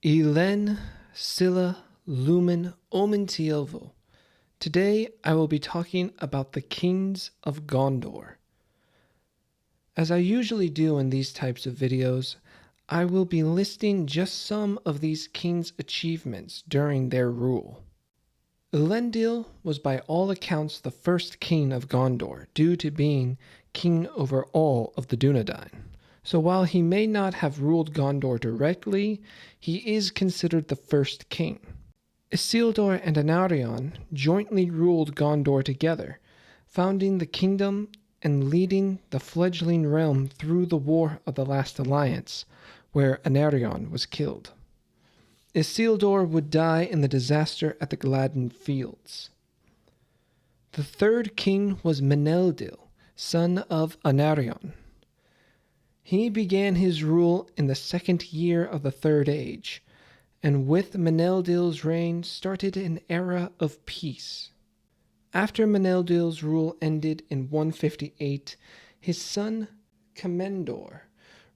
Elen, Scylla, Lumen, Omen Tiovo. Today I will be talking about the kings of Gondor. As I usually do in these types of videos, I will be listing just some of these kings' achievements during their rule. Elendil was by all accounts the first king of Gondor due to being king over all of the Dunedain. So while he may not have ruled Gondor directly, he is considered the first king. Isildur and Anarion jointly ruled Gondor together, founding the kingdom and leading the fledgling realm through the War of the Last Alliance, where Anarion was killed. Isildur would die in the disaster at the Gladden Fields. The third king was Meneldil, son of Anarion. He began his rule in the second year of the Third Age, and with Meneldil's reign started an era of peace. After Meneldil's rule ended in 158, his son Commendor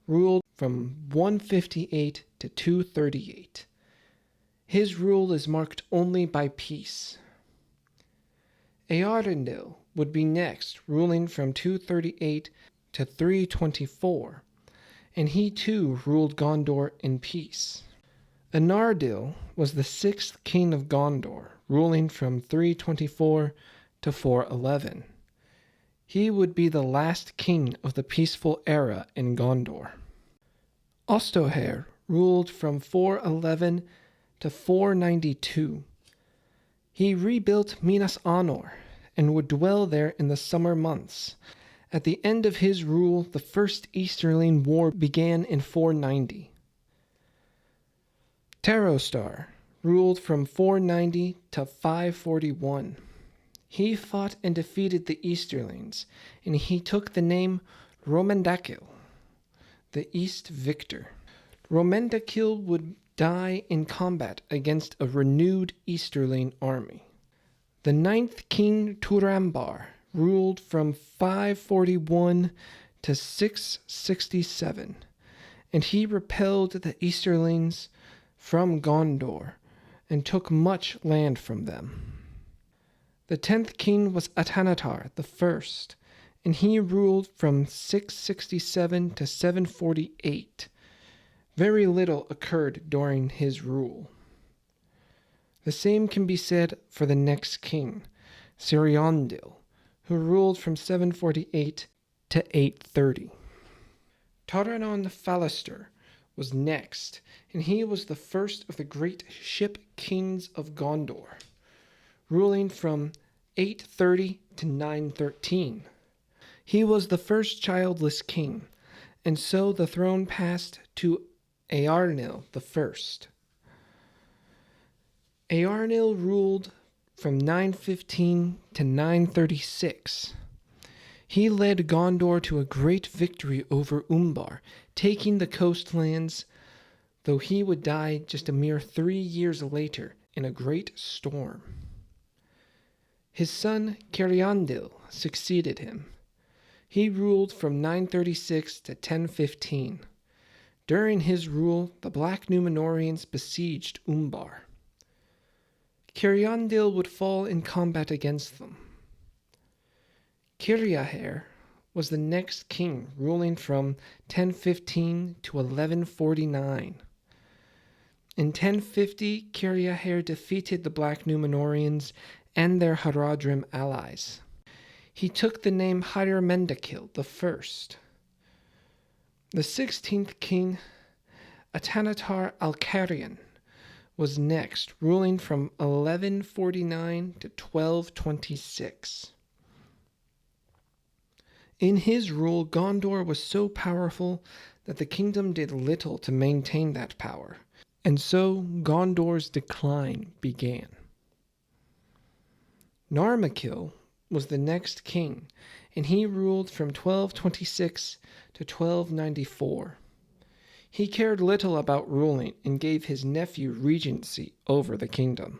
ruled from 158 to 238. His rule is marked only by peace. Eärendil would be next, ruling from 238 to 324, and he too ruled Gondor in peace. Anardil was the sixth king of Gondor, ruling from 324 to 411. He would be the last king of the peaceful era in Gondor. Ostoher ruled from 411 to 492. He rebuilt Minas Anor and would dwell there in the summer months. At the end of his rule, the First Easterling War began in 490. Terostar ruled from 490 to 541. He fought and defeated the Easterlings, and he took the name Romendakil, the East Victor. Romendakil would die in combat against a renewed Easterling army. The ninth king Turambar ruled from 541 to 667, and he repelled the Easterlings from Gondor and took much land from them. The 10th king was Atanatar the First, and he ruled from 667 to 748. Very little occurred during his rule. The same can be said for the next king, Siriondil, who ruled from 748 to 830. Taranon Falister was next, and he was the first of the great ship kings of Gondor, ruling from 830 to 913. He was the first childless king, and so the throne passed to Eärnil the First. Eärnil ruled from 915 to 936. He led Gondor to a great victory over Umbar, taking the coastlands, though he would die just a mere 3 years later in a great storm. His son Ceriandil succeeded him. He ruled from 936 to 1015. During his rule, the Black Númenóreans besieged Umbar. Ceriandil would fall in combat against them. Ciriaher was the next king, ruling from 1015 to 1149. In 1050, Ciriaher defeated the Black Númenóreans and their Haradrim allies. He took the name Hyarmendakil the First. The 16th king, Atanatar Alcarion, was next, ruling from 1149 to 1226. In his rule, Gondor was so powerful that the kingdom did little to maintain that power, and so Gondor's decline began. Narmakil was the next king, and he ruled from 1226 to 1294. He cared little about ruling and gave his nephew regency over the kingdom.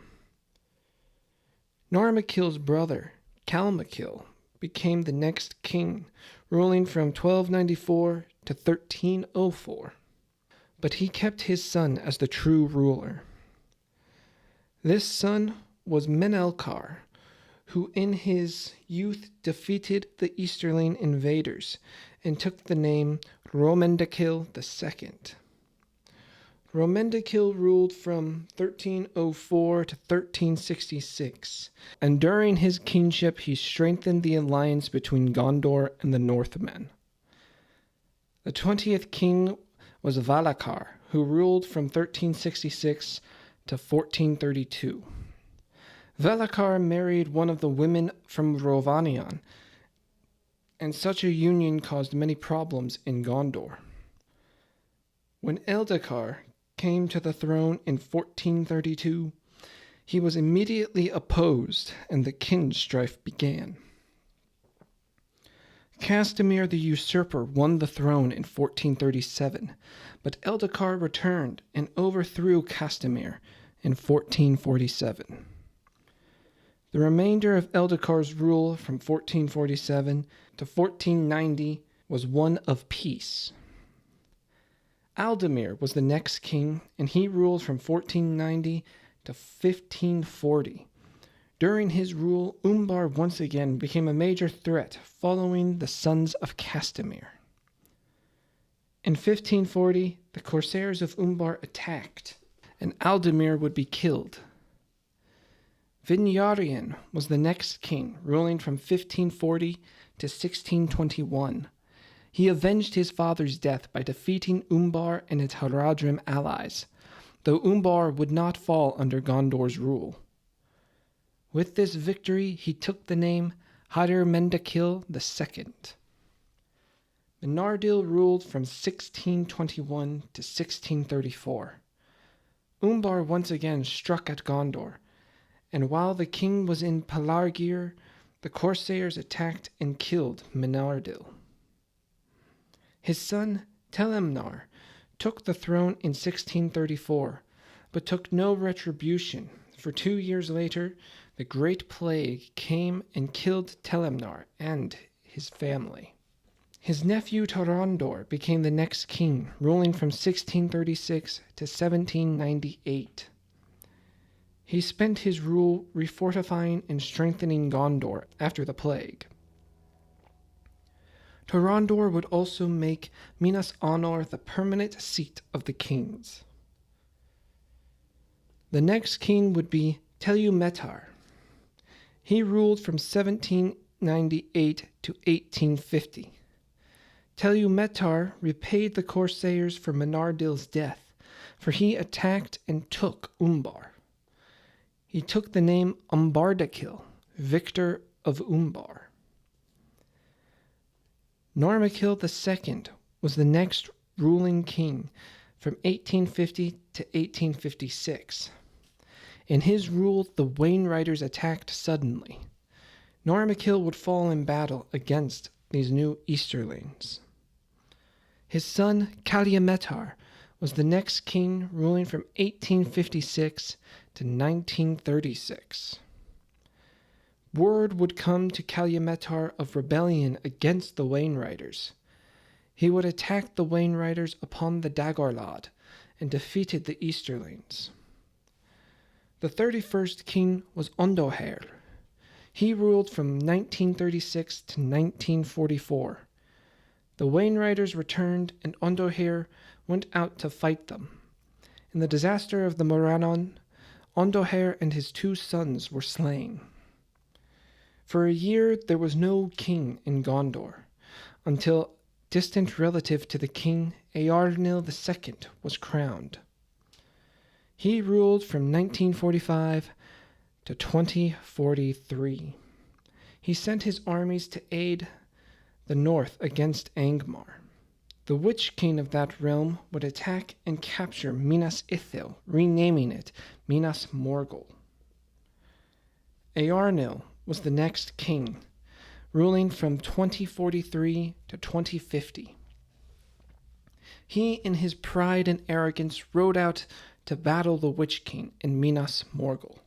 Narmakil's brother, Calmakil, became the next king, ruling from 1294 to 1304. but he kept his son as the true ruler. This son was Menelkar, who in his youth defeated the Easterling invaders and took the name Romendakil II. Romendakil ruled from 1304 to 1366, and during his kingship he strengthened the alliance between Gondor and the Northmen. The 20th king was Valakar, who ruled from 1366 to 1432. Valakar married one of the women from Rovanion, and such a union caused many problems in Gondor. When Eldakar came to the throne in 1432, he was immediately opposed, and the kin strife began. Castamir the usurper won the throne in 1437, but Eldakar returned and overthrew Castamir in 1447. The remainder of Eldakar's rule from 1447 to 1490 was one of peace. Aldemir was the next king, and he ruled from 1490 to 1540. During his rule, Umbar once again became a major threat following the sons of Castamir. In 1540, the corsairs of Umbar attacked, and Aldemir would be killed. Vinyarian was the next king, ruling from 1540 to 1621. He avenged his father's death by defeating Umbar and its Haradrim allies, though Umbar would not fall under Gondor's rule. With this victory, he took the name Hadir Mendakil II. Menardil ruled from 1621 to 1634. Umbar once again struck at Gondor, and while the king was in Pelargir, the corsairs attacked and killed Menardil. His son Telemnar took the throne in 1634, but took no retribution, for 2 years later the Great Plague came and killed Telemnar and his family. His nephew Torondor became the next king, ruling from 1636 to 1798. He spent his rule refortifying and strengthening Gondor after the plague. Torondor would also make Minas Anor the permanent seat of the kings. The next king would be Telumethar. He ruled from 1798 to 1850. Telumethar repaid the corsairs for Menardil's death, for he attacked and took Umbar. He took the name Umbardakil, Victor of Umbar. Normakil II was the next ruling king from 1850 to 1856. In his rule, the Wainriders attacked suddenly. Normakil would fall in battle against these new Easterlings. His son, Kaliametar, was the next king, ruling from 1856 to 1936. Word would come to Kaliametar of rebellion against the Wainriders. He would attack the Wainriders upon the Dagorlad and defeated the Easterlings. The 31st king was Ondohair. He ruled from 1936 to 1944. The Wainriders returned, and Ondohair went out to fight them. In the disaster of the Morannon, Ondohair and his 2 sons were slain. For a year there was no king in Gondor, until distant relative to the king, Eärnil II, was crowned. He ruled from 1945 to 2043. He sent his armies to aid the north against Angmar. The Witch King of that realm would attack and capture Minas Ithil, renaming it Minas Morgul. Eärnil was the next king, ruling from 2043 to 2050. He, in his pride and arrogance, rode out to battle the Witch King in Minas Morgul.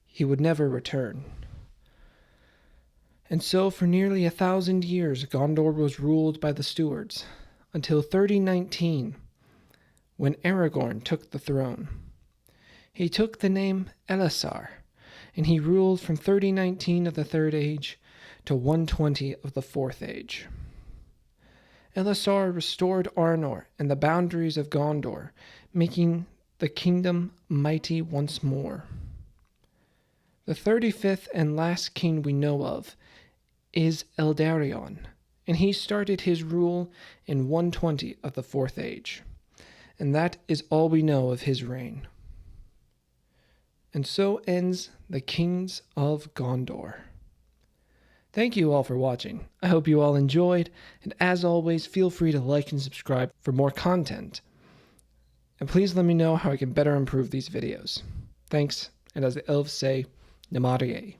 He would never return. And so for nearly 1,000 years Gondor was ruled by the stewards, until 3019, when Aragorn took the throne. He took the name Elisar, and he ruled from 3019 of the Third Age to 120 of the Fourth Age. Elisar restored Arnor and the boundaries of Gondor, making the kingdom mighty once more. The 35th and last king we know of is Eldarion, and he started his rule in 120 of the Fourth Age. And that is all we know of his reign. And so ends the Kings of Gondor. Thank you all for watching. I hope you all enjoyed, and as always, feel free to like and subscribe for more content. And please let me know how I can better improve these videos. Thanks, and as the elves say, Namarie.